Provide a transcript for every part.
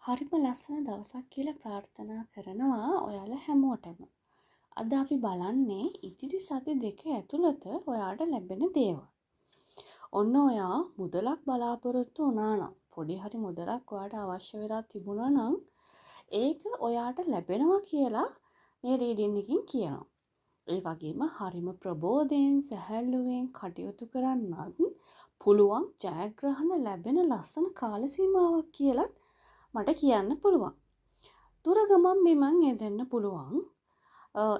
හරිම ලස්සන දවසක් කියලා ප්‍රාර්ථනා කරනවා ඔයාලා හැමෝටම. අද අපි බලන්නේ ඉදිරි සති දෙක ඇතුළත ඔයාට ලැබෙන දේවල්. ඔන්න ඔයා මුදලක් බලාපොරොත්තු වුණා නම් පොඩි හරි මුදලක් ඔයාට අවශ්‍ය වෙලා තිබුණා නම් ඒක ඔයාට ලැබෙනවා කියලා මේ රීඩින් එකකින් කියනවා. ඒ වගේම හරිම ප්‍රබෝධයෙන් සැහැල්ලුවෙන් කටයුතු කරන්නත් පුළුවන් ජයග්‍රහණ ලැබෙන ලස්සන කාල සීමාවක් කියලත් මට කියන්න පුළුවන්. දුර ගමන් බිමන් යෙදෙන්න පුළුවන්.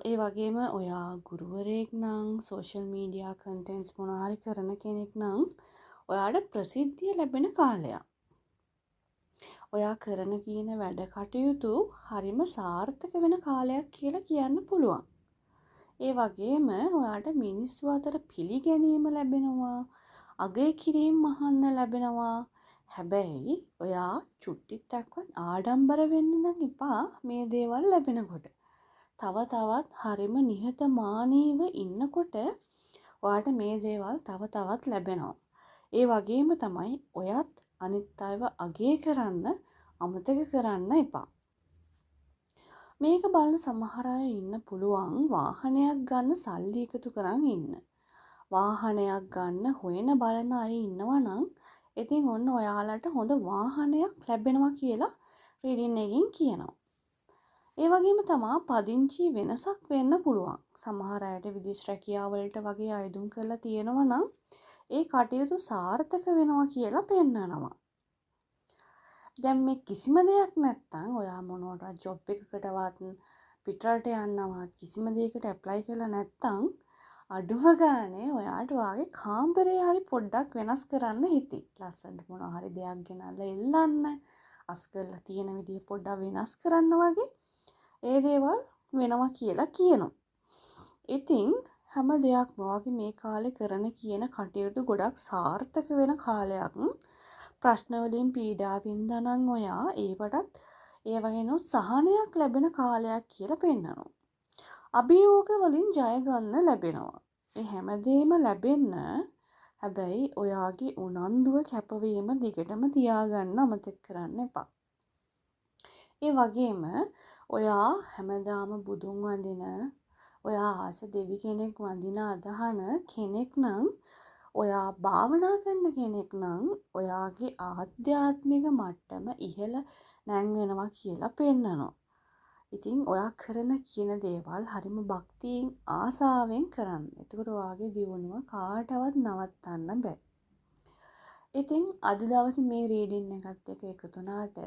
ඒ වගේම ඔයා ගුරුවරයෙක් නම් සෝෂල් මීඩියා කන්ටෙන්ට්ස් මොනවා හරි කරන කෙනෙක් නම් ඔයාට ප්‍රසිද්ධිය ලැබෙන කාලයක්. ඔයා කරන කියන වැඩ කටයුතු හරිම සාර්ථක වෙන කාලයක් කියලා කියන්න පුළුවන්. ඒ වගේම ඔයාට මිනිස්සු අතර පිළිගැනීම ලැබෙනවා, අගය කිරීම අහන්න ලැබෙනවා. හැබැයි ඔයා චුට්ටික්වත් ආඩම්බර වෙන්න නම් එපා මේ දේවල් ලැබෙනකොට. තව තවත් හරිම නිහතමානීව ඉන්නකොට ඔයාට මේ දේවල් තව තවත් ලැබෙනවා. ඒ වගේම තමයි ඔයත් අනිත් අයව අගය කරන්න අමතක කරන්න එපා. මේක බලන සමහර අය ඉන්න පුළුවන් වාහනයක් ගන්න සල්ලි එකතු කරන් ඉන්න. වාහනයක් ගන්න හොයන බලන අය ඉන්නවා නම් ඉතින් ඔන්න ඔයාලට හොඳ වාහනයක් ලැබෙනවා කියලා රීඩින් එකකින් කියනවා. ඒ වගේම තමයි පදිංචි වෙනසක් වෙන්න පුළුවන්. සමහර අයට විදේශ රැකියාව වලට වගේ අයදුම් කරලා තියෙනවා නම් ඒ කටයුතු සාර්ථක වෙනවා කියලා පෙන්නනවා. දැන් මේ කිසිම දෙයක් නැත්තම් ඔයා මොනවාට ජොබ් එකකටවත් පිටරට යන්නවත් කිසිම දෙයකට ඇප්ලයි කරලා නැත්තම් අඩුව ගානේ ඔයාට වාගේ කාමරේ හරි පොඩ්ඩක් වෙනස් කරන්න හිතේ. ලස්සනට මොනවා හරි දෙයක් ගෙනල්ලා එල්ලන්න, අස් කරලා තියෙන විදිය පොඩ්ඩක් වෙනස් කරන්න වගේ ඒ දේවල් වෙනවා කියලා කියනවා. ඉතින් හැම දෙයක්ම වගේ මේ කාලේ කරන කියන කටයුතු ගොඩක් සාර්ථක වෙන කාලයක්. ප්‍රශ්න වලින් පීඩා වින්දා නම් ඔයා ඒවටත් ඒ වගේනොත් සහනයක් ලැබෙන කාලයක් කියලා පෙන්නනවා. අභියෝග වලින් ජය ගන්න ලැබෙනවා. මේ හැමදේම ලැබෙන්න හැබැයි ඔයාගේ උනන්දුව කැපවීම දිගටම තියාගන්න අමතක කරන්න එපා. ඒ වගේම ඔයා හැමදාම බුදුන් වඳින, ඔයා ආස දෙවි කෙනෙක් වඳින අදහන කෙනෙක් නම්, ඔයා භාවනා කරන කෙනෙක් නම් ඔයාගේ ආධ්‍යාත්මික මට්ටම ඉහළ නැංවෙනවා කියලා පෙන්නනවා. ඉතින් ඔයා කරන කියන දේවල් හරිම භක්තියෙන් ආසාවෙන් කරන්න. එතකොට ඔයාගේ දියුණුව කාටවත් නවත්තන්න බෑ. ඉතින් අද දවසේ මේ රීඩින් එකත් එක්ක එකතු වුණාට